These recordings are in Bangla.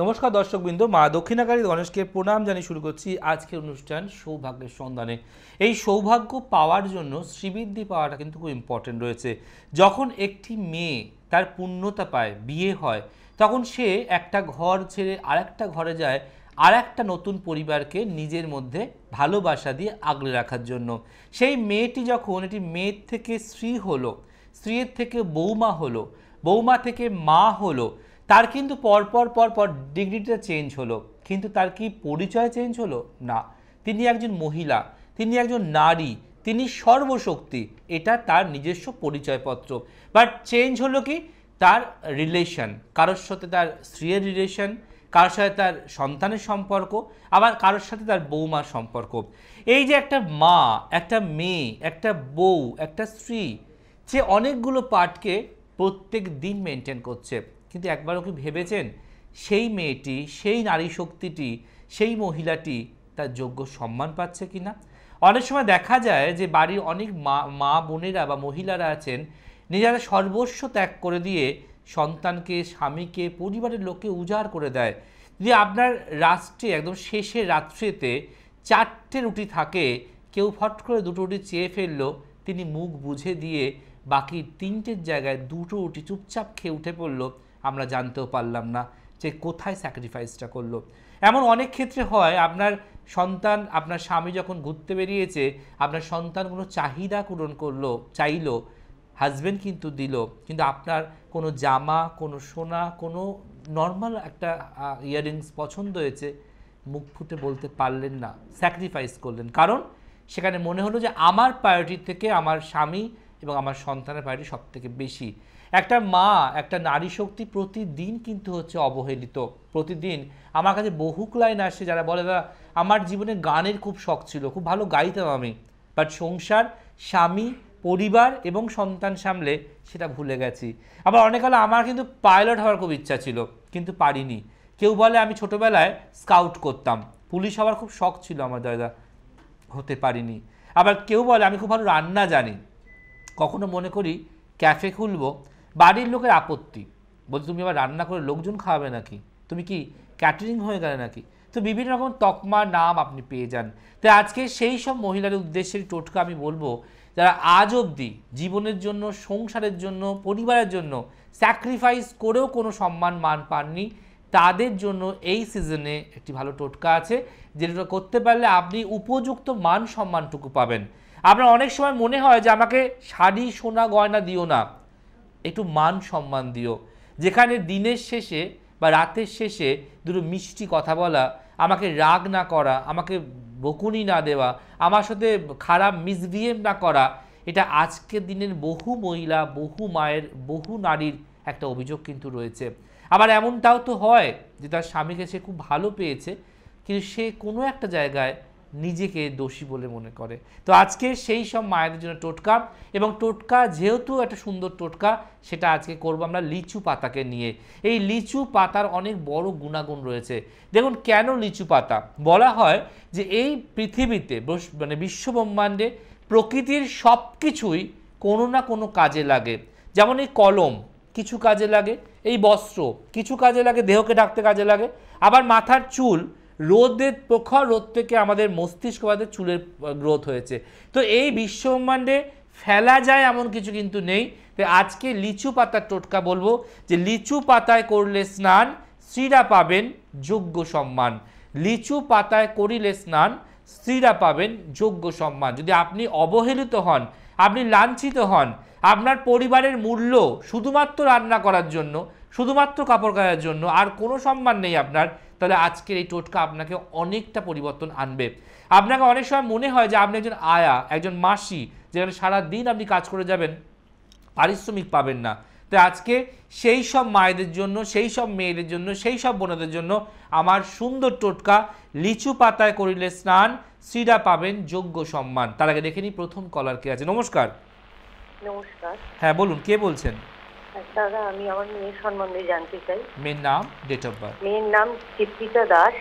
নমস্কার দর্শকবৃন্দ, মা দক্ষিণাকালী গণেশকে প্রণাম জানিয়ে শুরু করছি আজকের অনুষ্ঠান সৌভাগ্যের সন্ধানে। এই সৌভাগ্য পাওয়ার জন্য শ্রীবৃদ্ধি পাওয়াটা কিন্তু খুব ইম্পর্টেন্ট রয়েছে। যখন একটি মেয়ে তার পূর্ণতা পায়, বিয়ে হয়, তখন সে একটা ঘর ছেড়ে আরেকটা ঘরে যায়, আর একটা নতুন পরিবারকে নিজের মধ্যে ভালোবাসা দিয়ে আগলে রাখার জন্য। সেই মেয়েটি যখন এটি মেয়ের থেকে স্ত্রী হলো, স্ত্রীর থেকে বৌমা হলো, বৌমা থেকে মা হলো, তার কিন্তু পরপর ডিগ্রিটা চেঞ্জ হলো, কিন্তু তার কি পরিচয় চেঞ্জ হলো না। তিনি একজন মহিলা, তিনি একজন নারী, তিনি সর্বশক্তি, এটা তার নিজস্ব পরিচয়পত্র। বাট চেঞ্জ হলো কি তার রিলেশন, কারোর সাথে তার স্ত্রীর রিলেশন, কারোর সাথে তার সন্তানের সম্পর্ক, আবার কারোর সাথে তার বৌমার সম্পর্ক। এই যে একটা মা, একটা মেয়ে, একটা বউ, একটা স্ত্রী, যে অনেকগুলো পার্টকে প্রত্যেক দিন মেনটেন করছে, কিন্তু একবারও কি ভেবেছেন সেই মেয়েটি, সেই নারী শক্তিটি, সেই মহিলাটি তার যোগ্য সম্মান পাচ্ছে কি না? অনেক সময় দেখা যায় যে বাড়ির অনেক মা বোনেরা বা মহিলারা আছেন, নিজেরা সর্বস্ব ত্যাগ করে দিয়ে সন্তানকে, স্বামীকে, পরিবারের লোককে উজাড় করে দেয়। যদি আপনার রাত্রে একদম শেষের রাত্রিতে 4টে রুটি থাকে, কেউ ফট করে 2টো রুটি চেয়ে ফেললো, তিনি মুখ বুঝে দিয়ে বাকি 3টের জায়গায় 2টো রুটি চুপচাপ খেয়ে উঠে পড়লো, আমরা জানতেও পারলাম না যে কোথায় স্যাক্রিফাইসটা করলো। এমন অনেক ক্ষেত্রে হয়, আপনার সন্তান, আপনার স্বামী যখন ঘুরতে বেরিয়েছে, আপনার সন্তান কোনো চাহিদা পূরণ করলো, চাইলো, হাজব্যান্ড কিন্তু দিল, কিন্তু আপনার কোনো জামা, কোনো সোনা, কোনো নর্মাল একটা ইয়াররিংস পছন্দ হয়েছে, মুখ ফুটে বলতে পারলেন না, স্যাক্রিফাইস করলেন। কারণ সেখানে মনে হলো যে আমার প্রায়োরিটি থেকে আমার স্বামী এবং আমার সন্তানের প্রায়োরিটি সব থেকে বেশি। একটা মা, একটা নারী শক্তি প্রতিদিন কিন্তু হচ্ছে অবহেলিত। প্রতিদিন আমার কাছে বহু ক্লায়েন্ট আসে যারা বলে, দাদা আমার জীবনে গানের খুব শখ ছিল, খুব ভালো গাইতাম আমি, বাট সংসার, স্বামী, পরিবার এবং সন্তান সামলে সেটা ভুলে গেছি। আবার অনেক হলো আমার কিন্তু পাইলট হওয়ার খুব ইচ্ছা ছিল, কিন্তু পারিনি। কেউ বলে আমি ছোটোবেলায় স্কাউট করতাম, পুলিশ হওয়ার খুব শখ ছিল আমার, দাদা হতে পারিনি। আবার কেউ বলে আমি খুব ভালো রান্না জানি, কখনো মনে করি ক্যাফে খুলবো, বাড়ির লোকের আপত্তি, বলছে তুমি আবার রান্না করে লোকজন খাওয়াবে নাকি, তুমি কি ক্যাটারিং হয়ে গেলে নাকি। তো বিভিন্ন রকম তকমা নাম আপনি পেয়ে যান। তাই আজকে সেই সব মহিলাদের উদ্দেশ্যে টোটকা আমি বলবো, যারা আজ অবধি জীবনের জন্য, সংসারের জন্য, পরিবারের জন্য স্যাক্রিফাইস করেও কোনো সম্মান মান পাননি, তাদের জন্য এই সিজনে একটি ভালো টোটকা আছে, যেটা করতে পারলে আপনি উপযুক্ত মান সম্মানটুকু পাবেন। আপনার অনেক সময় মনে হয় যে আমাকে শাড়ি, সোনা, গয়না দিও না, একটু মান সম্মান দিও। যেখানে দিনের শেষে বা রাতের শেষে দুটো মিষ্টি কথা বলা, আমাকে রাগ না করা, আমাকে বকুনি না দেওয়া, আমার সাথে খারাপ মিসবিহেভ না করা, এটা আজকের দিনের বহু মহিলা, বহু মায়ের, বহু নারীর একটা অভিযোগ কিন্তু রয়েছে। আবার এমনটাও তো হয় যে তার স্বামীকে সে খুব ভালো পেয়েছে, কিন্তু সে কোনো একটা জায়গায় নিজেকে দোষী বলে মনে করে। তো আজকে সেই সব মায়েদের জন্য টোটকা, এবং টোটকা যেহেতু একটা সুন্দর টোটকা, সেটা আজকে করব আমরা লিচু পাতাকে নিয়ে। এই লিচু পাতার অনেক বড় গুণাগুণ রয়েছে। দেখুন কেন লিচু পাতা বলা হয়, যে এই পৃথিবীতে মানে বিশ্বব্রহ্মাণ্ডে প্রকৃতির সব কিছুই কোনো না কোনো কাজে লাগে। যেমন এই কলম কিছু কাজে লাগে, এই বস্ত্র কিছু কাজে লাগে, দেহকে ঢাকতে কাজে লাগে, আবার মাথার চুল, রোদের প্রখর রোদ থেকে আমাদের মস্তিষ্ক, আমাদের চুলের গ্রোথ হয়েছে। তো এই বিশ্বব্রহ্মাণ্ডে ফেলা যায় এমন কিছু কিন্তু নেই। তো আজকে লিচু পাতার টোটকা বলবো, যে লিচু পাতায় করলে স্নান, স্ত্রীরা পাবেন যোগ্য সম্মান। লিচু পাতায় করিলে স্নান, স্ত্রীরা পাবেন যোগ্য সম্মান। যদি আপনি অবহেলিত হন, আপনি লাঞ্ছিত হন, আপনার পরিবারের মূল্য শুধুমাত্র রান্না করার জন্য, শুধুমাত্র কাপড় কাচার জন্য, আর কোনো সম্মান নেই আপনার, তাহলে আজকের এই টোটকা আপনাকে অনেকটা পরিবর্তন আনবে। আপনাকে অনেক সময় মনে হয় যে আপনি একজন আয়া, একজন মাসি, যেখানে সারাদিন আপনি কাজ করে যাবেন, পারিশ্রমিক পাবেন না। তো আজকে সেই সব মায়েদের জন্য, সেই সব মেয়েদের জন্য, সেই সব বোনদের জন্য আমার সুন্দর টোটকা, লিচু পাতায় করিলে স্নান, স্ত্রীরা পাবেন যোগ্য সম্মান। তার আগে দেখে নিই প্রথম কলার কে আছে। নমস্কার। নমস্কার। হ্যাঁ বলুন, কে বলছেন? দাদা আমি আমার মেয়ের সম্বন্ধে জানতে চাই। মেয়ের নাম, ডেট অফ বার্থ? মেয়ের নাম Chitrita Das.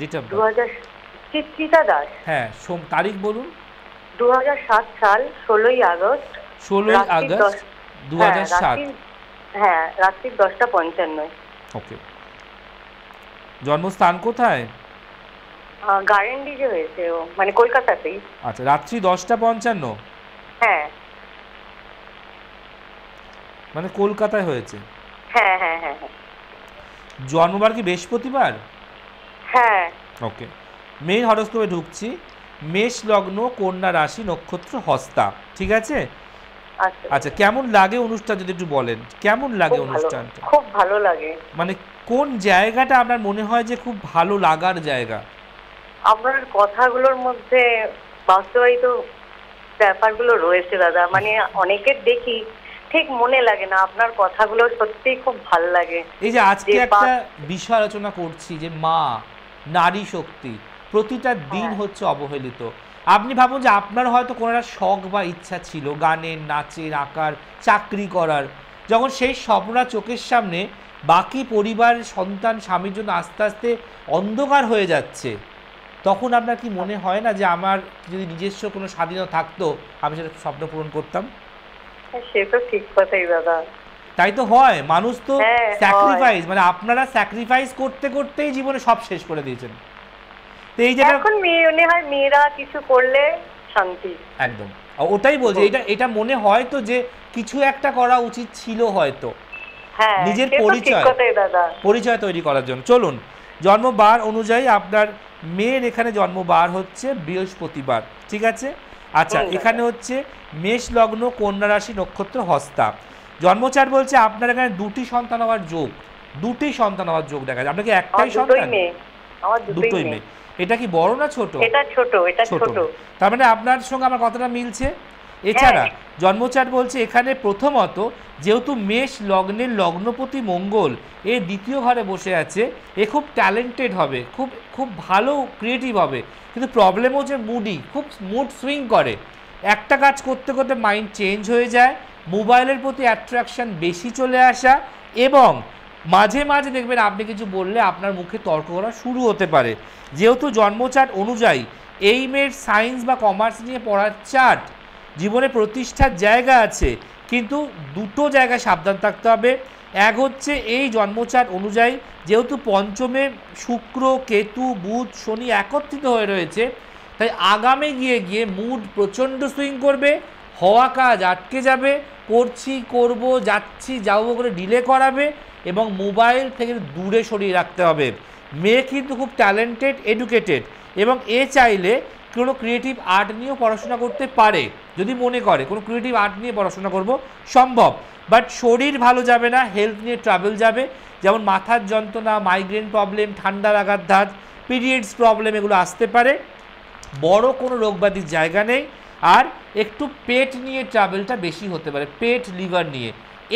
Date of birth? 2000। Chitrita Das. হ্যাঁ, তারিখ বলুন। 2007 সাল 16ই আগস্ট। 16ই আগস্ট 2007। হ্যাঁ, রাত্রি 10টা 55। ওকে। জন্মস্থান কোথায়? গার্ডেনডিজে হয়েছে ও, মানে কলকাতাতেই। আচ্ছা, রাত্রি 10:55। হ্যাঁ মানে কলকাতায় হয়েছে। হ্যাঁ হ্যাঁ হ্যাঁ হ্যাঁ জন্মবার কি বৃহস্পতিবার? হ্যাঁ। ওকে, মেইন হরোস্কোপে ঢুকছি। মেষ লগ্ন, কন্যা রাশি, নক্ষত্র হস্তা, ঠিক আছে? আচ্ছা আচ্ছা, কেমন লাগে অনুষ্ঠান যদি একটু বলেন, কেমন লাগে খুব ভালো, অনুষ্ঠানটা? খুব ভালো লাগে। মানে কোন জায়গাটা আপনার মনে হয় যে খুব ভালো লাগার জায়গা? আপনার কথাগুলোর মধ্যে বাস্তবায়িত ব্যাপারগুলো রয়েছে দাদা, মানে অনেকের দেখি ঠিক মনে লাগে না, আপনার কথাগুলো সত্যিই খুব ভাল লাগে। এই যে আজকে একটা বিষয় আলোচনা করছি যে মা, নারী শক্তি, প্রতিটা দিন হচ্ছে অবহেলিত। আপনি ভাবুন যে আপনার হয়তো কোনো একটা শখ বা ইচ্ছা ছিল গানের, নাচের, আঁকার, চাকরি করার, যখন সেই স্বপ্নটা চোখের সামনে বাকি পরিবার, সন্তান, স্বামীর জন্য আস্তে আস্তে অন্ধকার হয়ে যাচ্ছে, তখন আপনার কি মনে হয় না যে আমার যদি নিজস্ব কোনো স্বাধীনতা থাকতো আমি সেটা স্বপ্ন পূরণ করতাম? সে তো ঠিক কথাই দাদা। তাই তো হয়, মানুষ তো হ্যাঁ, স্যাক্রিফাইস, মানে আপনারা স্যাক্রিফাইস করতে করতেই জীবনে সব শেষ করে দিয়েছেন। তো এই যেটা এখন মনে হয় মেয়েরা কিছু করলে শান্তি। একদম ওটাই বলছি, এটা মনে হয় তো যে কিছু একটা করা উচিত ছিল হয়তো, হ্যাঁ নিজের সে তো ঠিক পরিচয় কথাই দাদা। পরিচয় তৈরি করার জন্য। চলুন, জন্মবার অনুযায়ী আপনার মেয়ের এখানে জন্মবার হচ্ছে বৃহস্পতিবার, ঠিক আছে? আচ্ছা, এখানে হচ্ছে মেষ লগ্ন, কন্যা রাশি, নক্ষত্র হস্তা। জন্মচার বলছে আপনার এখানে দুটি সন্তান হওয়ার যোগ, দুটি সন্তান হওয়ার যোগ দেখা যায়। আপনাকে একটাই সন্তান? আমার দুটোই মেয়ে। এটা কি বড় না ছোট? এটা ছোট, এটা ছোট। তার মানে আপনার সঙ্গে আমার কথাটা মিলছে। এছাড়া জন্মচার বলছে এখানে প্রথমত যেহেতু মেষ লগ্নের লগ্নপতি মঙ্গল এ দ্বিতীয় ঘরে বসে আছে, এ খুব ট্যালেন্টেড হবে, খুব খুব ভালো ক্রিয়েটিভ হবে, কিন্তু প্রবলেম হচ্ছে মুডি, খুব মুড সুইং করে, একটা কাজ করতে করতে মাইন্ড চেঞ্জ হয়ে যায়, মোবাইলের প্রতি অ্যাট্রাকশন বেশি চলে আসা, এবং মাঝে মাঝে দেখবেন আপনি কিছু বললে আপনার মুখে তর্ক করা শুরু হতে পারে। যেহেতু জন্মচার্ট অনুযায়ী এই মেয়ের সায়েন্স বা কমার্স নিয়ে পড়ার চার্ট, জীবনে প্রতিষ্ঠার জায়গা আছে, কিন্তু দুটো জায়গায় সাবধান থাকতে হবে। এক হচ্ছে এই জন্মচার্ট অনুযায়ী যেহেতু পঞ্চমে শুক্র, কেতু, বুধ, শনি একত্রিত হয়ে রয়েছে, তাই আগামে গিয়ে গিয়ে মুড প্রচণ্ড সুইং করবে, হওয়া কাজ আটকে যাবে, করছি, করব, যাচ্ছি, যাবো করে ডিলে করাবে, এবং মোবাইল থেকে দূরে সরিয়ে রাখতে হবে। মেয়ে কিন্তু খুব ট্যালেন্টেড, এডুকেটেড, এবং এ চাইলে কোনো ক্রিয়েটিভ আর্ট নিয়েও পড়াশোনা করতে পারে, যদি মনে করে কোনো ক্রিয়েটিভ আর্ট নিয়ে পড়াশোনা করব সম্ভব। বাট শরীর ভালো যাবে না, হেলথ নিয়ে ট্রাভেল যাবে, যেমন মাথার যন্ত্রণা, মাইগ্রেন প্রবলেম, ঠান্ডা লাগার ধাত, পিরিয়ডস প্রবলেম, এগুলো আসতে পারে। বড় কোনো রোগব্যাধির জায়গা নেই। আর একটু পেট নিয়ে ট্রাভেলটা বেশি হতে পারে, পেট, লিভার নিয়ে,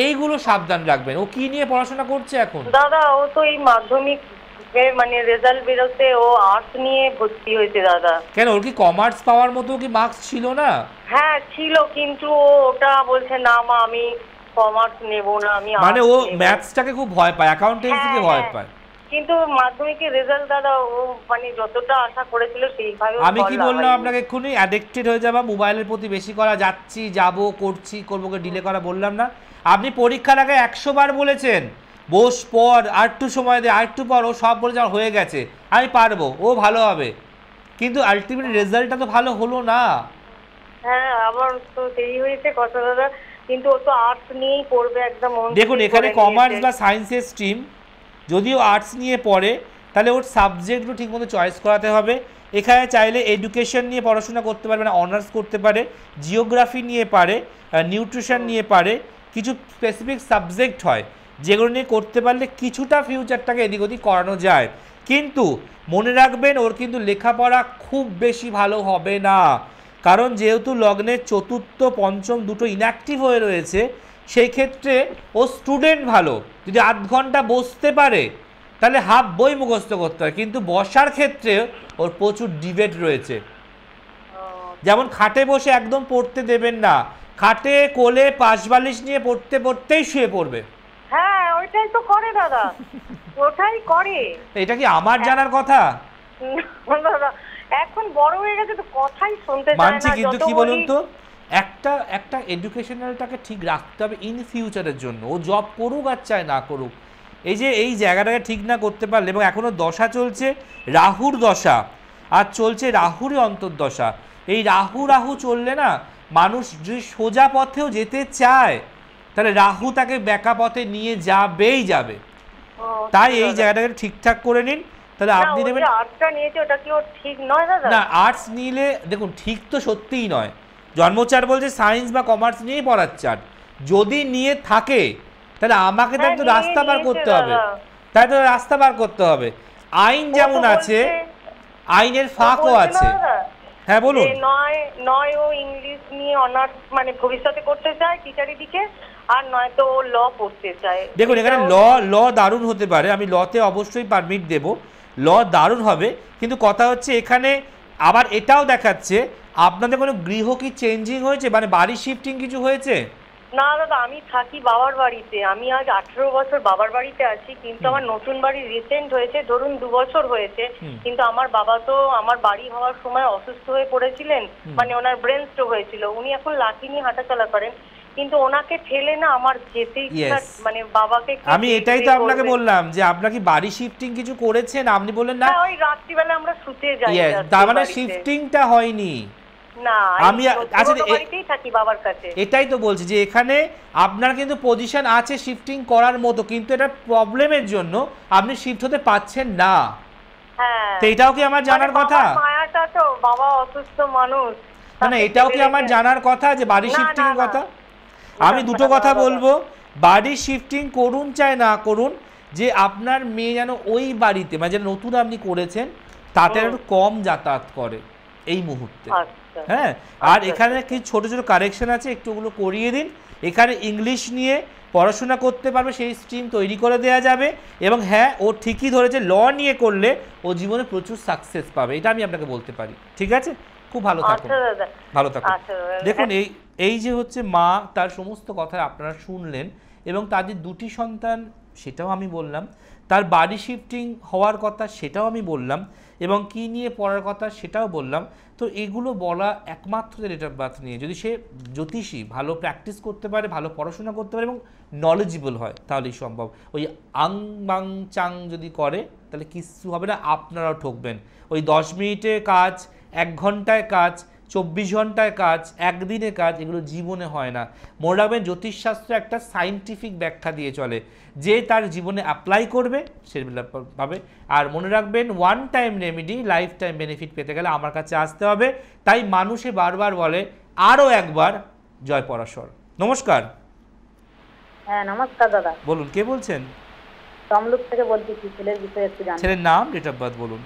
এইগুলো সাবধান রাখবেন। ও কি নিয়ে পড়াশোনা করছে এখন? দাদা ও তো এই মাধ্যমিক মানে রেজাল্ট বেরোতে ও আর্টস নিয়ে ভর্তি হয়েছে দাদা। কেন, ওর কি কমার্স পাওয়ার মতো কি মার্কস ছিল না? হ্যাঁ ছিল, কিন্তু ও ওটা বলছে না মা আমি কমার্স নেব না, আমি মানে ও ম্যাথসটাকে খুব ভয় পায়, অ্যাকাউন্টেন্সিকে ভয় পায়। কিন্তু মাধ্যমিকের রেজাল্ট দাদা ও মানে যতটা আশা করেছিল সেইভাবে। আমি কি বললাম আপনাকে এক্ষুনি অ্যাডিক্টেড হয়ে যাবা, মোবাইলের প্রতি বেশি করা, যাচ্ছি, যাব, করছি, করবোকে ডিলে করা বললাম না? আপনি পরীক্ষার আগে 100 বার বলেছেন বস, পর, আর একটু সময় দে, আর একটু পর, ও সব বলে যাওয়ার হয়ে গেছে, আমি পারবো, ও ভালো হবে, কিন্তু আলটিমেট রেজাল্টটা তো ভালো হলো না। হ্যাঁ আমার তো সেই হয়েছে কথা দাদা, কিন্তু ও তো আর্টস নিয়েই পড়বে একদম। দেখুন, এখানে কমার্স বা সায়েন্সের স্ট্রিম, যদিও আর্টস নিয়ে পড়ে, তাহলে ওর সাবজেক্টগুলো ঠিকমতো চয়েস করাতে হবে। এখানে চাইলে এডুকেশন নিয়ে পড়াশোনা করতে পারে, মানে অনার্স করতে পারে, জিওগ্রাফি নিয়ে পারে, নিউট্রিশন নিয়ে পারে, কিছু স্পেসিফিক সাবজেক্ট হয় যেগুলো নিয়ে করতে পারলে কিছুটা ফিউচারটাকে এদিক ওদিক করানো যায়। কিন্তু মনে রাখবেন ওর কিন্তু লেখাপড়া খুব বেশি ভালো হবে না, কারণ যেহেতু লগ্নের চতুর্থ, পঞ্চম দুটো ইনঅ্যাক্টিভ হয়ে রয়েছে, সেই ক্ষেত্রে ও স্টুডেন্ট ভালো, যদি আধ ঘন্টা বসতে পারে তাহলে হাফ বই মুখস্থ করতে হয়, কিন্তু বসার ক্ষেত্রে ওর প্রচুর ডিবেট রয়েছে। যেমন খাটে বসে একদম পড়তে দেবেন না, খাটে কোলে পাশবালিশ নিয়ে পড়তে পড়তেই শুয়ে পড়বে। হ্যাঁ ওইটাই তো করে দাদা, ওটাই করে। এটা কি আমার জানার কথা? দাদা এখন বড় হয়ে গেছে তো কথাই শুনতে চায় না। মানছি, কিন্তু কি বলুন তো, একটা এডুকেশনালটাকে ঠিক রাখতে হবে ইন ফিউচারের জন্য। ও জব করুক আর চাই না করুক, এই যে এই জায়গাটাকে ঠিক না করতে পারলে, এবং এখনো দশা চলছে রাহুর দশা, আর চলছে রাহুরই অন্তর্দশা। এই রাহু চললে না, মানুষ যদি সোজা পথেও যেতে চায় তাহলে রাহু তাকে বেঁকা পথে নিয়ে যাবেই যাবে। তাই এই জায়গাটাকে ঠিকঠাক করে নিন, তাহলে আপনি দেবেন। আর্টসটা নিয়েছে ওটা কি ওর ঠিক নয় দাদা? না, আর্টস নিলে দেখুন ঠিক তো সত্যিই নয়। জন্মচার বলছে সায়েন্স বা কমার্স নিয়েই পড়ার চার্ট, যদি নিয়ে থাকে তাহলে আমাকে তার তো রাস্তা বার করতে হবে, তাই তো রাস্তা বার করতে হবে। আইন যেমন আছে, আইনের ফাঁকও আছে। হ্যাঁ বলুন। নয় ও ইংলিশ নিয়ে অনার্স মানে ভবিষ্যতে করতে চায় টিচারের দিকে, আর নয়তো ও ল পড়তে চায়। দেখুন এখানে ল দারুণ হতে পারে, আমি লতে অবশ্যই পারমিট দেব, ল দারুণ হবে। কিন্তু কথা হচ্ছে এখানে আবার এটাও দেখাচ্ছে আপনাদের কোনো গৃহ কি চেঞ্জিং হয়েছে, মানে বাড়ি শিফটিং কিছু হয়েছে? না দাদা, আমি থাকি বাবার বাড়িতে, আমি আজ 18 বছর বাবার বাড়িতে আছি, কিন্তু আমার নতুন বাড়ি রিসেন্ট হয়েছে, ধরুন 2 বছর হয়েছে। কিন্তু আমার বাবা তো আমার বাড়ি হওয়ার সময় অসুস্থ হয়ে পড়েছিলেন, মানে ওনার ব্রেন স্ট্রোক হয়েছিল, উনি এখন লাঠি নিয়ে হাঁটাচলা করেন, কিন্তু ওনাকে ফেলে না আমার যেতেই মানে বাবাকে। আমি এটাই তো আপনাকে বললাম যে আপনার কি বাড়ি শিফটিং কিছু করেছেন, আপনি বললেন না ওই রাত্রিবেলা আমরা শুতে যাই। তার মানে শিফটিংটা হয়নি। না, আমি আচ্ছা থাকি বাবার কাছে। এটাই তো বলছি যে এখানে আপনার কিন্তু পজিশন আছে শিফটিং করার মতো, কিন্তু এটা প্রবলেমের জন্য আপনি শিফট হতে পারছেন না। হ্যাঁ, তো এটাও কি আমার জানার কথা? মায়াটা তো, বাবা অসুস্থ মানুষ, মানে এটাও কি আমার জানার কথা যে বাড়ি শিফটিং এর কথা? আমি দুটো কথা বলবো, বাড়ি শিফটিং করুন চাই না করুন, যে আপনার মেয়ে যেন ওই বাড়িতে মানে যেন নতুন আপনি করেছেন তাতে একটু কম যাতায়াত করে এই মুহূর্তে। হ্যাঁ, আর এখানে কি ছোট ছোট কারেকশন আছে, একটু ওগুলো করিয়ে দিন। এখানে ইংলিশ নিয়ে পড়াশোনা করতে পারবে সেই স্ট্রিম তৈরি করে দেওয়া যাবে, এবং হ্যাঁ ও ঠিকই ধরেছে, ল নিয়ে করলে ও জীবনে প্রচুর সাকসেস পাবে, এটা আমি আপনাকে বলতে পারি। ঠিক আছে, খুব ভালো থাকুন, ভালো থাকুন। দেখুন এই যে হচ্ছে মা, তার সমস্ত কথা আপনারা শুনলেন, এবং তার যে দুটি সন্তান সেটাও আমি বললাম, তার বাড়ি শিফটিং হওয়ার কথা সেটাও আমি বললাম, এবং কি নিয়ে পড়ার কথা সেটাও বললাম। তো এগুলো বলা একমাত্র ডেট অফ বার্থ নিয়ে। যদি সে জ্যোতিষী ভালো প্র্যাকটিস করতে পারে, ভালো পড়াশোনা করতে পারে এবং নলেজেবল হয় তাহলেই সম্ভব। ওই আং বাং চাং যদি করে তাহলে কিছু হবে না, আপনারাও ঠকবেন। ওই 10 মিনিটে কাজ, 1 ঘন্টায় কাজ, 24 ঘন্টায় কাজ, একদিনে কাজ, এগুলো জীবনে হয় না। মনে রাখবেন জ্যোতিষশাস্ত্র একটা সাইন্টিফিক ব্যাখ্যা দিয়ে চলে, যে তার জীবনে অ্যাপ্লাই করবে সে পাবে। আর মনে রাখবেন, one time remedy life time benefit পেতে গেলে আমার কাছে আসতে হবে। তাই মানুষে বারবার বলে আরও একবার জয় পরাশর। নমস্কার। হ্যাঁ নমস্কার দাদা। বলুন, কে বলছেন? তমলুক থেকে বলছি, ছেলের বিষয়ে একটু জানতে। ছেলের নাম, ডেট অফ বার্থ বলুন।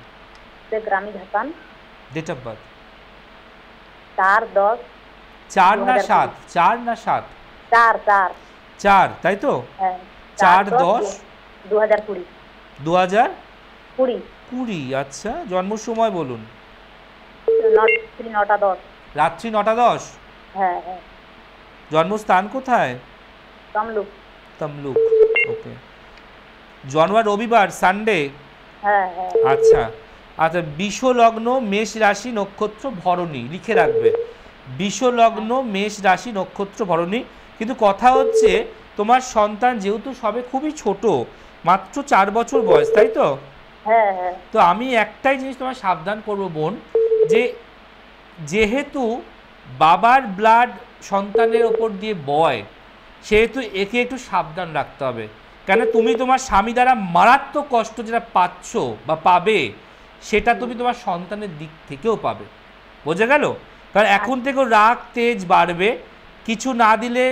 Sheikh Ramiz Hasan. Date of birth 4/10। 4 না 7? 4 না 7? 4 তাই তো? হ্যাঁ, 4/10 2020। 2020, আচ্ছা। জন্ম সময় বলুন। রাত্রি 9টা 10। রাত্রি 9টা 10? হ্যাঁ হ্যাঁ। জন্মস্থান কোথায়? তমলুক। ওকে। জন্ম রবিবার, সানডে? হ্যাঁ হ্যাঁ। আচ্ছা আচ্ছা। বিষ লগ্ন, মেষ রাশি, নক্ষত্র ভরণী, লিখে রাখবে। বিষ লগ্ন, মেষ রাশি, নক্ষত্র ভরণী। কিন্তু কথা হচ্ছে তোমার সন্তান যেহেতু সবে খুবই ছোট, মাত্র 4 বছর বয়স, তাই তো? হ্যাঁ হ্যাঁ। তো আমি একটাই জিনিস তোমার সাবধান করবো বোন, যে যেহেতু বাবার ব্লাড সন্তানের ওপর দিয়ে বয়, সেহেতু একে একটু সাবধান রাখতে হবে। কেন, তুমি তোমার স্বামী দ্বারা মারাত্মক কষ্ট যেটা পাচ্ছ বা পাবে, সেটা তুমি তোমার সন্তানের দিক থেকেও পাবে। বোঝা গেল? কারণ এখন থেকেও রাগ তেজ বাড়বে, কিছু না দিলে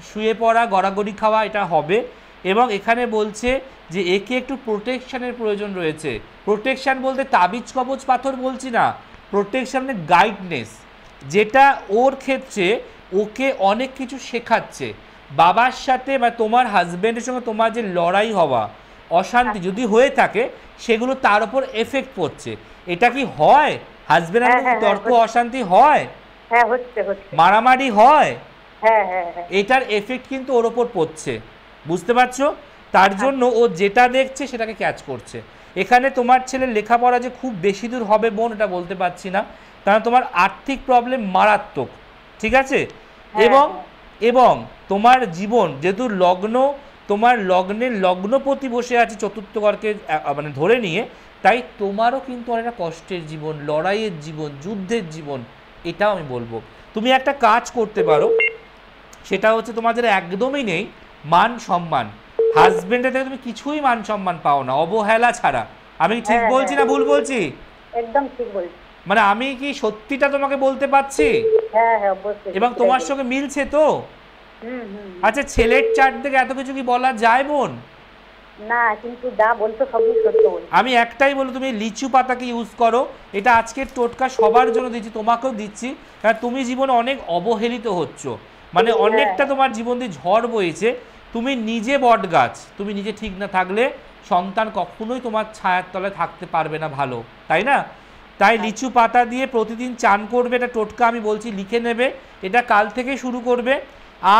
শুয়ে পড়া, গড়াগড়ি খাওয়া, এটা হবে। এবং এখানে বলছে যে একে একটু প্রোটেকশানের প্রয়োজন রয়েছে। প্রোটেকশান বলতে তাবিজ কবচ পাথর বলছি না, প্রোটেকশান মানে গাইডনেস, যেটা ওর ক্ষেত্রে ওকে অনেক কিছু শেখাচ্ছে। বাবার সাথে বা তোমার হাজব্যান্ডের সঙ্গে তোমার যে লড়াই হওয়া, অশান্তি যদি হয়ে থাকে, সেগুলো তার উপর এফেক্ট পড়ছে। এটা কি হয়? হাজব্যান্ড আর তর্ক অশান্তি হয়? হ্যাঁ হচ্ছে। মারামারি হয়? হ্যাঁ। এটার এফেক্ট কিন্তু ওর ওপর পড়ছে, বুঝতে পারছো? তার জন্য ও যেটা দেখছে সেটাকে ক্যাচ করছে। এখানে তোমার ছেলের লেখাপড়া যে খুব বেশি দূর হবে বোন, এটা বলতে পারছি না, কারণ তোমার আর্থিক প্রবলেম মারাত্মক, ঠিক আছে? এবং তোমার জীবন যেহেতু লগ্ন তোমার লগ্নের লগ্নপতি বসে আছে চতুর্থ ঘরকে মানে ধরে নিয়ে, তাই তোমারও কিন্তু অনেকটা কষ্টের জীবন, লড়াইয়ের জীবন, যুদ্ধের জীবন, এটাও আমি বলবো। তুমি একটা কাজ করতে পারো, সেটা হচ্ছে তোমাদের একদমই নেই মান সম্মান, হাজবেন্ডের থেকে তুমি কিছুই মান সম্মান পাও না, অবহেলা ছাড়া। আমি ঠিক বলছি না ভুল বলছি? একদম ঠিক বলছি। মানে আমি কি সত্যিটা তোমাকে বলতে পারছি? হ্যাঁ হ্যাঁ অবশ্যই। এবং তোমার সঙ্গে মিলছে তো? আচ্ছা, ছেলের চার থেকে এত কিছু কি বলা যায় বোন? না, কিন্তু যা বলতো সবই সত্য বলছি। আমি একটাই বলি, তুমি লিচু পাতাকে ইউজ করো। এটা আজকের টোটকা সবার জন্য দিচ্ছি, তোমাকেও দিচ্ছি, কারণ তুমি জীবনে অনেক অবহেলিত হচ্ছ, মানে অনেকটা তোমার জীবন দিয়ে ঝড় বইছে। তুমি নিজে বট গাছ, তুমি নিজে ঠিক না থাকলে সন্তান কখনোই তোমার ছায়ার তলায় থাকতে পারবে না ভালো, তাই না? তাই লিচু পাতা দিয়ে প্রতিদিন চান করবে, এটা টোটকা আমি বলছি, লিখে নেবে, এটা কাল থেকে শুরু করবে।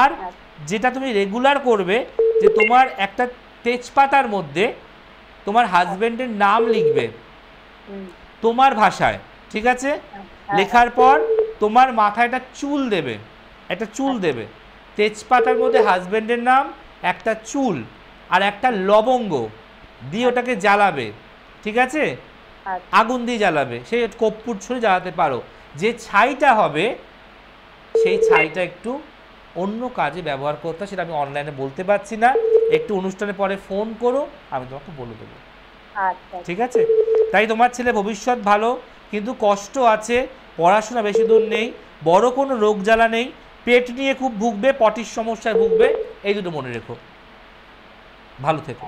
আর যেটা তুমি রেগুলার করবে, যে তোমার একটা তেজপাতার মধ্যে তোমার হাজবেন্ডের নাম লিখবে তোমার ভাষায়, ঠিক আছে? লেখার পর তোমার মাথায় একটা চুল দেবে, একটা চুল দেবে, তেজপাতার মধ্যে হাজবেন্ডের নাম, একটা চুল আর একটা লবঙ্গ দিয়ে ওটাকে জ্বালাবে, ঠিক আছে? আগুন দিয়ে জ্বালাবে, সেই কর্পূর ছুঁড়ে জ্বালাতে পারো। যে ছাইটা হবে সেই ছাইটা একটু অন্য কাজে ব্যবহার করতে, সেটা আমি অনলাইনে বলতে পারছি না, একটু অনুষ্ঠানের পরে ফোন করো, আমি তোমাকে বলে দেবো, ঠিক আছে? তাই তোমার ছেলে ভবিষ্যৎ ভালো, কিন্তু কষ্ট আছে, পড়াশোনা বেশি দূর নেই, বড় কোনো রোগ জ্বালা নেই, পেট নিয়ে খুব ভুগবে, পটির সমস্যায় ভুগবে, এই দুটো মনে রেখো। ভালো থেকো।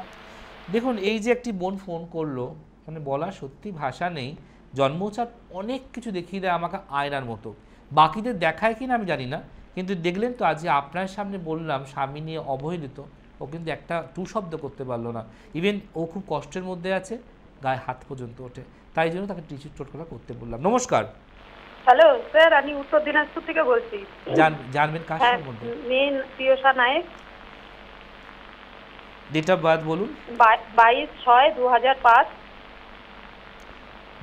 দেখুন, এই যে একটি বোন ফোন করলো, মানে বলা সত্যি ভাষা নেই। জন্মচাপ অনেক কিছু দেখিয়ে দেয় আমাকে আয়নার মতো, বাকিদের দেখায় কিনা আমি জানি না, কিন্তু দেখলেন তো আজ আপনার সামনে বললাম স্বামী নিয়ে অবহেলিত, ও কিন্তু একটা টু শব্দ করতে পারলো না, ইভেন ও খুব কষ্টের মধ্যে আছে, গায়ে হাত পর্যন্ত ওঠে, তাই জন্য তাকে টিচির টোটকা করতে বললাম। নমস্কার। হ্যালো স্যার, আমি উত্তর দিনাজপুর থেকে বলছি। জানবেন কার সম্বন্ধে? মেন Priyasa Nayak. Date of birth বলুন। 22/6/2005।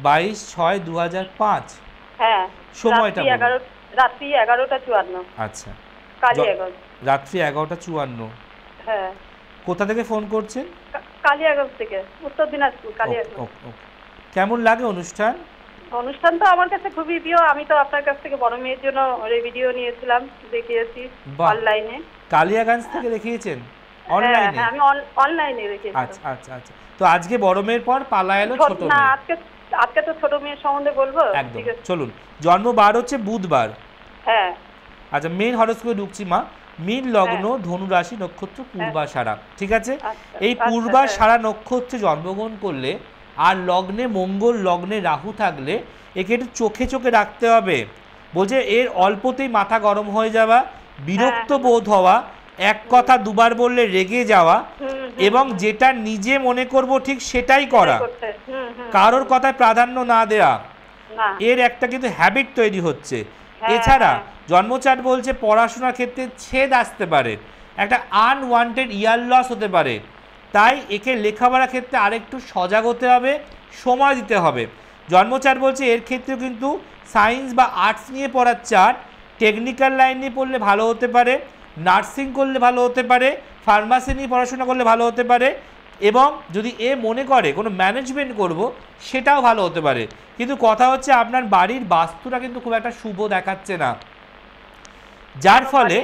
22/6/2005। হ্যাঁ। সময়টা বলুন। রাত্রি 11টা 54। আচ্ছা, কালিয়াগঞ্জ। রাত্রি 11টা 54। হ্যাঁ। কোথা থেকে ফোন করছেন? কালিয়াগঞ্জ থেকে, উত্তর দিনাজপুর, কালিয়াগঞ্জ। কেমন লাগে অনুষ্ঠান? অনুষ্ঠান তো আমার কাছে খুবই প্রিয়। আমি তো আপনার কাছ থেকে বড় মেয়ের জন্য ভিডিও নিয়েছিলাম, দেখিয়েছি অনলাইনে। কালিয়াগঞ্জ থেকে দেখিয়েছেন অনলাইনে? হ্যাঁ, আমি অনলাইনে দেখেছি। আচ্ছা আচ্ছা আচ্ছা। তো আজকে বড় মেয়ের পর পালা এলো ছোট মেয়ে। না, আজকে তো ছোট মেয়ের সম্বন্ধে বলবো। একদম, চলুন। জন্ম বার হচ্ছে বুধবার। হ্যাঁ। আচ্ছা, মেন হরোস্কোপে ঢুকছি মা। মীন লগ্ন, ধনু রাশি, নক্ষত্র পূর্বাষাঢ়া, ঠিক আছে? এই পূর্বাষাঢ়া নক্ষত্রে জন্মগ্রহণ করলে আর লগ্নে মঙ্গল, লগ্নে রাহু থাকলে একে একটু চোখে চোখে রাখতে হবে। বলছে এর অল্পতেই মাথা গরম হয়ে যাওয়া, বিরক্ত বোধ হওয়া, এক কথা দুবার বললে রেগে যাওয়া, এবং যেটা নিজে মনে করব ঠিক সেটাই করা, কারোর কথায় প্রাধান্য না দেওয়া, এর একটা কিন্তু হ্যাবিট তৈরি হচ্ছে। এছাড়া জন্মচার্ট বলছে পড়াশোনার ক্ষেত্রে ছেদ আসতে পারে, একটা আনওয়ান্টেড ইয়ার লস হতে পারে, তাই একে লেখাপড়ার ক্ষেত্রে আরেকটু সজাগ হতে হবে, সময় দিতে হবে। জন্মচার্ট বলছে এর ক্ষেত্রে কিন্তু সায়েন্স বা আর্টস নিয়ে পড়ার চার্ট, টেকনিক্যাল লাইন নিয়ে পড়লে ভালো হতে পারে, নার্সিং করলে ভালো হতে পারে, ফার্মাসি নিয়ে পড়াশোনা করলে ভালো হতে পারে, এবং যদি এ মনে করে কোনো ম্যানেজমেন্ট করব সেটাও ভালো হতে পারে। কিন্তু কথা হচ্ছে আপনার বাড়ির বাস্তুটা কিন্তু খুব একটা শুভ দেখাচ্ছে না, যার ফলে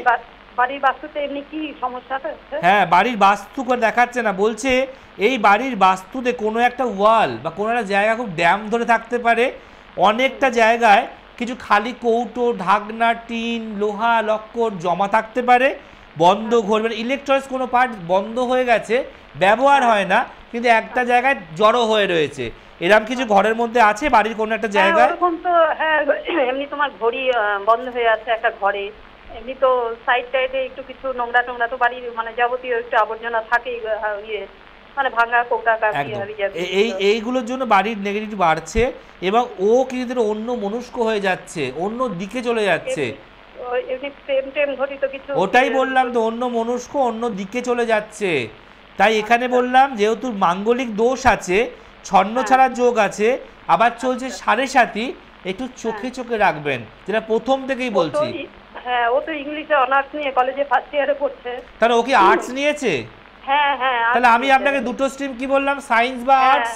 বাড়ির বাস্তুতে এমনি কি সমস্যা হচ্ছে? হ্যাঁ, বাড়ির বাস্তু দেখাচ্ছে না, বলছে এই বাড়ির বাস্তুতে কোনো একটা ওয়াল বা কোনো একটা জায়গা খুব ড্যাম ধরে থাকতে পারে, অনেকটা জায়গায় কিছু খালি কৌটো, ঢাকনা, টিন, লোহা লক্কর জমা থাকতে পারে, বন্ধ ঘর, মানে ইলেকট্রনিক্স কোনো পার্ট বন্ধ হয়ে গেছে, ব্যবহার হয় না, কিন্তু একটা জায়গায় জড়ো হয়ে রয়েছে, এরকম কিছু ঘরের মধ্যে আছে বাড়ির কোনো একটা জায়গায়? এরকম তো হ্যাঁ, এমনি তোমার ঘড়ি বন্ধ হয়ে আছে একটা ঘরে, এমনি তো সাইড টাইডে একটু কিছু নোংরা টোংরা তো বাড়ির মানে যাবতীয় একটু আবর্জনা থাকেই, ইয়ে মানে ভাঙা কোটা কাকি এইগুলোর জন্য বাড়ির নেগেটিভ বাড়ছে, এবং ও কিন্তু অন্য মনস্ক হয়ে যাচ্ছে, অন্য দিকে চলে যাচ্ছে। ওটাই বললাম তো, অন্য মনস্ক অন্য দিকে চলে যাচ্ছে। তাই এখানে বললাম যেহেতু মাঙ্গলিক দোষ আছে, ছন্ন ছাড়ার যোগ আছে, আবার চলছে সাড়ে সাথী, একটু চোখে চোখে রাখবেন, যেটা প্রথম থেকেই বলছি। হ্যাঁ, ও তো ইংলিশে অনার্স নিয়ে কলেজে ফার্স্ট ইয়ারে পড়ছে। তাহলে ও কি আর্টস নিয়েছে? হ্যাঁ হ্যাঁ তাহলে আমি আপনাকে দুটো স্ট্রিম কি বললাম, সায়েন্স বা আর্টস?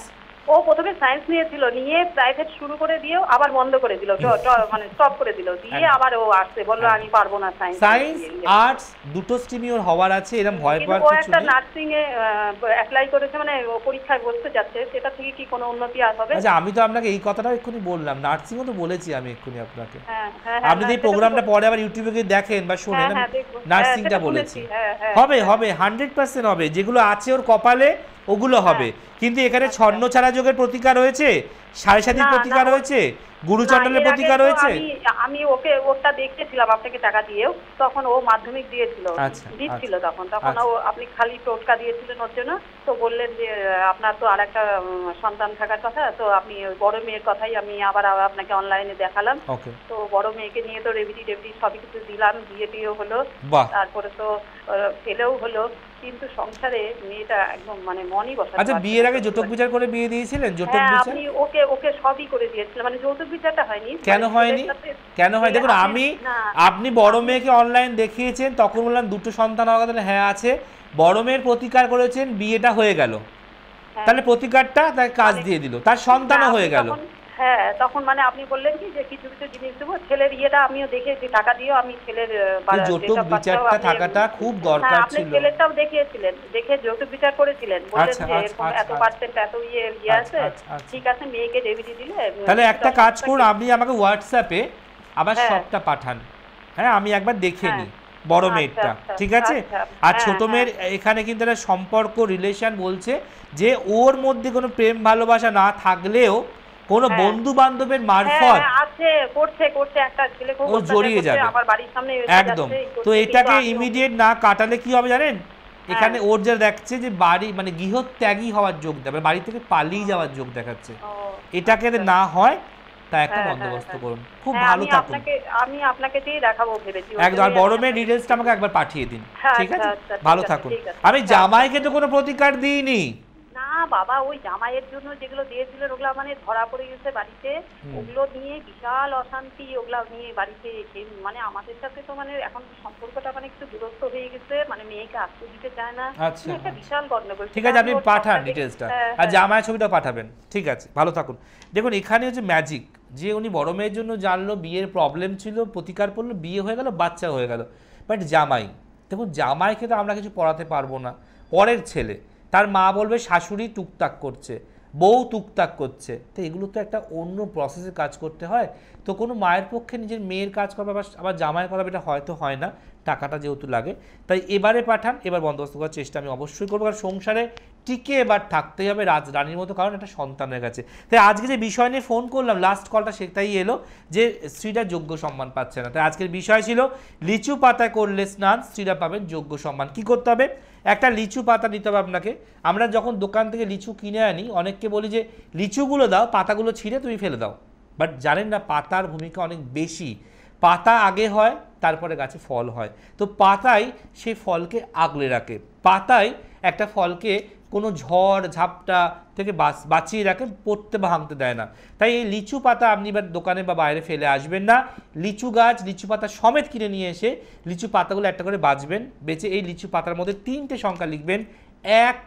ও প্রথমে সায়েন্স নিয়েছিল, নিয়ে প্রাইভেট শুরু করে দিয়েও আবার বন্ধ করে দিল, মানে স্টপ করে দিল, দিয়ে আবার ও আসছে বললো আমি পারবো না সায়েন্স আর্টস দুটো স্ট্রিমই ওর হওয়ার আছে, এরকম ভয় পাওয়ার ও কিছু একটা নেই। নার্সিং এ অ্যাপ্লাই করেছে, মানে ও পরীক্ষায় বসতে যাচ্ছে, সেটা থেকে কি কোনো উন্নতি হবে? আচ্ছা, আমি তো আপনাকে এই কথাটাও এক্ষুনি বললাম, নার্সিংও তো বলেছি আমি এক্ষুনি আপনাকে। হ্যাঁ হ্যাঁ আপনি যদি প্রোগ্রামটা পরে আবার ইউটিউবে গিয়ে দেখেন বা শোনেন, নার্সিংটা বলেছি। হবে হবে 100% হবে, যেগুলো আছে ওর কপালে ওগুলো হবে। কিন্তু এখানে ছন্ন ছাড়া যোগের প্রতিকার রয়েছে, সাড়ে সাতির প্রতিকার রয়েছে, গুরুচণ্ডলের প্রতিকার রয়েছে। আমি ওকে ওটা দেখতেছিলাম আপনাকে টাকা দিয়েও, তখন ও মাধ্যমিক দিয়েছিল, দিচ্ছিল তখন ও আপনি খালি টোটকা দিয়েছিলেন ওর জন্য, তো বললেন যে আপনার তো আর একটা সন্তান থাকার কথা, তো আপনি ওই বড় মেয়ের কথাই আমি আবার আপনাকে অনলাইনে দেখালাম। তো বড় মেয়েকে নিয়ে তো রেবিডি সবই কিছু দিলাম, বিয়ে হলো, তারপরে তো ছেলেও হলো, কিন্তু সংসারে মেয়েটা একদম মানে মনই বসা। আচ্ছা, বিয়ের আগে যৌতুক বিচার করে বিয়ে দিয়েছিলেন? যৌতুক বিচার আপনি ওকে সবই করে দিয়েছিলেন, মানে যৌতুক বিচারটা হয়নি। কেন হয়নি? কেন হয় দেখুন, আপনি বড় মেয়েকে অনলাইন দেখিয়েছেন, তখন বললাম দুটো সন্তান হওয়ার কথা, হ্যাঁ আছে। বড় মেয়ের প্রতিকার করেছেন, বিয়েটা হয়ে গেল, তাহলে প্রতিকারটা তার কাজ দিয়ে দিল, তার সন্তানও হয়ে গেল। হ্যাঁ, তখন মানে আপনি বললেন কি যে কিছু কিছু জিনিস দেবো, ছেলের ইয়েটা আমিও দেখেছি, টাকা দিয়েও আমি ছেলের যৌতুক বিচারটা থাকাটা খুব দরকার ছিল। আপনি ছেলেরটাও দেখিয়েছিলেন, দেখে যৌতুক বিচার করেছিলেন, বললেন যে এরকম এত পার্সেন্ট এত ইয়ে আছে, ঠিক আছে মেয়েকে ডেবিটি দিলে। তাহলে একটা কাজ করুন, আপনি আমাকে হোয়াটসঅ্যাপে আবার সবটা পাঠান, হ্যাঁ আমি একবার দেখে নিই বড় মেয়েরটা, ঠিক আছে? আর ছোট মেয়ের এখানে কিন্তু একটা সম্পর্ক রিলেশন বলছে যে ওর মধ্যে কোনো প্রেম ভালোবাসা না থাকলেও কোনো বন্ধু বান্ধবের মারফত আছে, করছে একটা ছেলে খুব জড়িয়ে যাবে আমার বাড়ির সামনে একদম। তো এটাকে ইমিডিয়েট না কাটালে কি হবে জানেন? এখানে ওর যা দেখছে যে বাড়ি মানে গৃহত্যাগী হওয়ার যোগ দেখাবে, বাড়ি থেকে পালিয়ে যাওয়ার যোগ দেখাচ্ছে, এটাকে না হয় তা একটা বন্দোবস্ত করুন। খুব ভালো থাকুন। আমি আপনাকে দিয়ে দেখাবো ভেবেছি। একদম। আর বড় মেয়ের ডিটেইলসটা আমাকে একবার পাঠিয়ে দিন, ঠিক আছে? ভালো থাকুন। আমি জামাইকে তো কোনো প্রতিকার দিইনি। না বাবা, ওই জামাইয়ের জন্য যেগুলো দিয়েছিলেন ওগুলা মানে ধরা পড়ে গেছে বাড়িতে, ওগুলো নিয়ে বিশাল অশান্তি, ওগুলা নিয়ে বাড়িতে মানে আমাদের সাথে তো মানে এখন সম্পর্কটা মানে একটু দূরত্ব হয়ে গেছে, মানে মেয়েকে আসতে দিতে চায় না, একটা বিশাল গন্ডগোল। ঠিক আছে, আপনি পাঠান ডিটেইলসটা, আর জামাইয়ের ছবিটা পাঠাবেন, ঠিক আছে? ভালো থাকুন। দেখুন এখানে হচ্ছে ম্যাজিক, যে উনি বড় মেয়ের জন্য জানলো, বিয়ের প্রবলেম ছিল, প্রতিকার করলো, বিয়ে হয়ে গেল, বাচ্চা হয়ে গেল, বাট জামাই, দেখুন জামাইকে তো আমরা কিছু পড়াতে পারবো না, পরের ছেলে, তার মা বলবে শাশুড়ি টুকটাক করছে, বউ টুকটাক করছে, তো এগুলো তো একটা অন্য প্রসেসে কাজ করতে হয়। তো কোনো মায়ের পক্ষে নিজের মেয়ের কাজ করা আবার জামাইয়ের করা এটা হয়তো হয় না, টাকাটা যেহেতু লাগে, তাই এবারে পাঠান, এবার বন্দোবস্ত করার চেষ্টা আমি অবশ্যই করবো। কারণ সংসারে টিকে এবার থাকতেই হবে রানীর মতো, কারণ একটা সন্তান হয়ে গেছে। তাই আজকে যে বিষয় নিয়ে ফোন করলাম, লাস্ট কলটা সেটাই এলো যে স্ত্রীরা যোগ্য সম্মান পাচ্ছে না। তাই আজকের বিষয় ছিল লিচু পাতায় করলে স্নান, স্ত্রীরা পাবেন যোগ্য সম্মান। কি করতে হবে? একটা লিচু পাতা নিতে হবে আপনাকে। আমরা যখন দোকান থেকে লিচু কিনে আনি, অনেককে বলি যে লিচুগুলো দাও, পাতাগুলো ছিঁড়ে তুমি ফেলে দাও, বাট জানেন না পাতার ভূমিকা অনেক বেশি। পাতা আগে হয়, তারপরে গাছে ফল হয়, তো পাতাই সেই ফলকে আগলে রাখে, পাতাই একটা ফলকে কোনো ঝড় ঝাপটা থেকে বাঁচিয়ে রাখে, পড়তে বা ভাঙতে দেয় না। তাই এই লিচু পাতা আপনি এবার দোকানে বা বাইরে ফেলে আসবেন না, লিচু গাছ লিচু পাতা সমেত কিনে নিয়ে এসে লিচু পাতাগুলো একটা করে বাছবেন, বেছে এই লিচু পাতার মধ্যে 3টে সংখ্যা লিখবেন, 1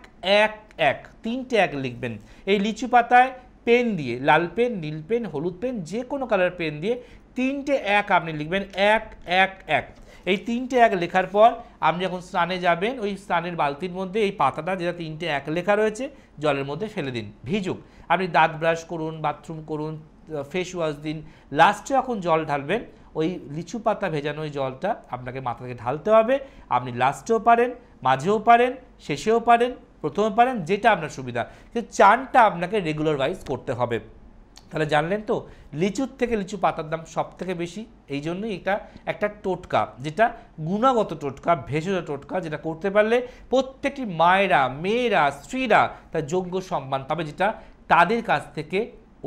1 1, 3টে 1 লিখবেন। এই লিচু পাতায় পেন দিয়ে, লাল পেন, নীল পেন, হলুদ পেন, যে কোনো কালার পেন দিয়ে 3টে 1 আপনি লিখবেন, 1 1 1। এই 3টে 1 লেখার পর আপনি যখন স্নানে যাবেন, ওই স্নানের বালতির মধ্যে এই পাতাটা যেটা 3টে 1 লেখা রয়েছে জলের মধ্যে ফেলে দিন, ভিজুক। আপনি দাঁত ব্রাশ করুন, বাথরুম করুন, ফেস ওয়াশ দিন, লাস্টে যখন জল ঢালবেন ওই লিচু পাতা ভেজানো ওই জলটা আপনাকে মাথা থেকে ঢালতে হবে। আপনি লাস্টেও পারেন, মাঝেও পারেন, শেষেও পারেন, প্রথমে পারেন, যেটা আপনার সুবিধা, কিন্তু চানটা আপনাকে রেগুলার ওয়াইজ করতে হবে। তাহলে জানলেন তো, লিচুর থেকে লিচু পাতার দাম সব থেকে বেশি, এই জন্যই এটা একটা টোটকা, যেটা গুণগত টোটকা, ভেষজ টোটকা, যেটা করতে পারলে প্রত্যেকটি মায়েরা, মেয়েরা, স্ত্রীরা তার যোগ্য সম্মান পাবে, যেটা তাদের কাছ থেকে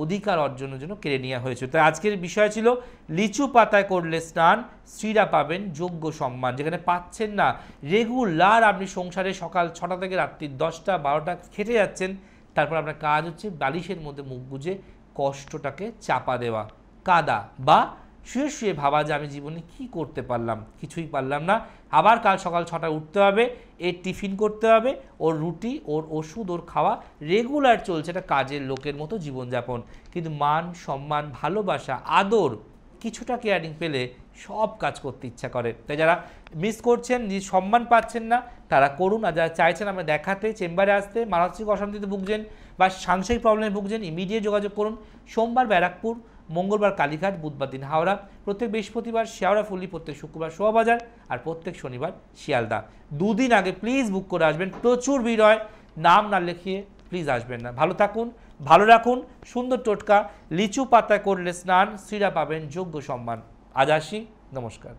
অধিকার অর্জনের জন্য কেড়ে নেওয়া হয়েছে। তাই আজকের বিষয় ছিল লিচু পাতায় করলে স্নান, স্ত্রীরা পাবেন যোগ্য সম্মান। যেখানে পাচ্ছেন না, রেগুলার আপনি সংসারে সকাল 6টা থেকে রাত্রি 10টা 12টা খেটে যাচ্ছেন, তারপর আপনার কাজ হচ্ছে বালিশের মধ্যে মুখ গুজে কষ্টটাকে চাপা দেওয়া, কাঁদা বা শুয়ে শুয়ে ভাবা যে আমি জীবনে কি করতে পারলাম, কিছুই পারলাম না, আবার কাল সকাল 6টায় উঠতে হবে, এর টিফিন করতে হবে, ওর রুটি, ওর ওষুধ, ওর খাওয়া রেগুলার চলছে, এটা কাজের লোকের মতো জীবনযাপন। কিন্তু মান সম্মান, ভালোবাসা, আদর, কিছুটা কেয়ারিং পেলে সব কাজ করতে ইচ্ছা করে। তাই যারা মিস করছেন, যে সম্মান পাচ্ছেন না, তারা করুন। আর যারা চাইছেন আমরা দেখাতে, চেম্বারে আসতে, মানসিক অশান্তিতে ভুগছেন বা সাংসারিক প্রবলেমে ভুগছেন, ইমিডিয়েট যোগাযোগ করুন। সোমবার ব্যারাকপুর, মঙ্গলবার কালীঘাট, বুধবার দিন হাওড়া, প্রত্যেক বৃহস্পতিবার শেওড়াফুলি, প্রত্যেক শুক্রবার শোভাবাজার আর প্রত্যেক শনিবার শিয়ালদা। দুদিন আগে প্লিজ বুক করে আসবেন, প্রচুর ভিড় হয়, নাম না লিখিয়ে প্লিজ আসবেন না। ভালো থাকুন, ভালো রাখুন, সুন্দর টোটকা লিচু পাতায় করলে স্নান, শ্রীরা পাবেন যোগ্য সম্মান। আজ আসি, নমস্কার।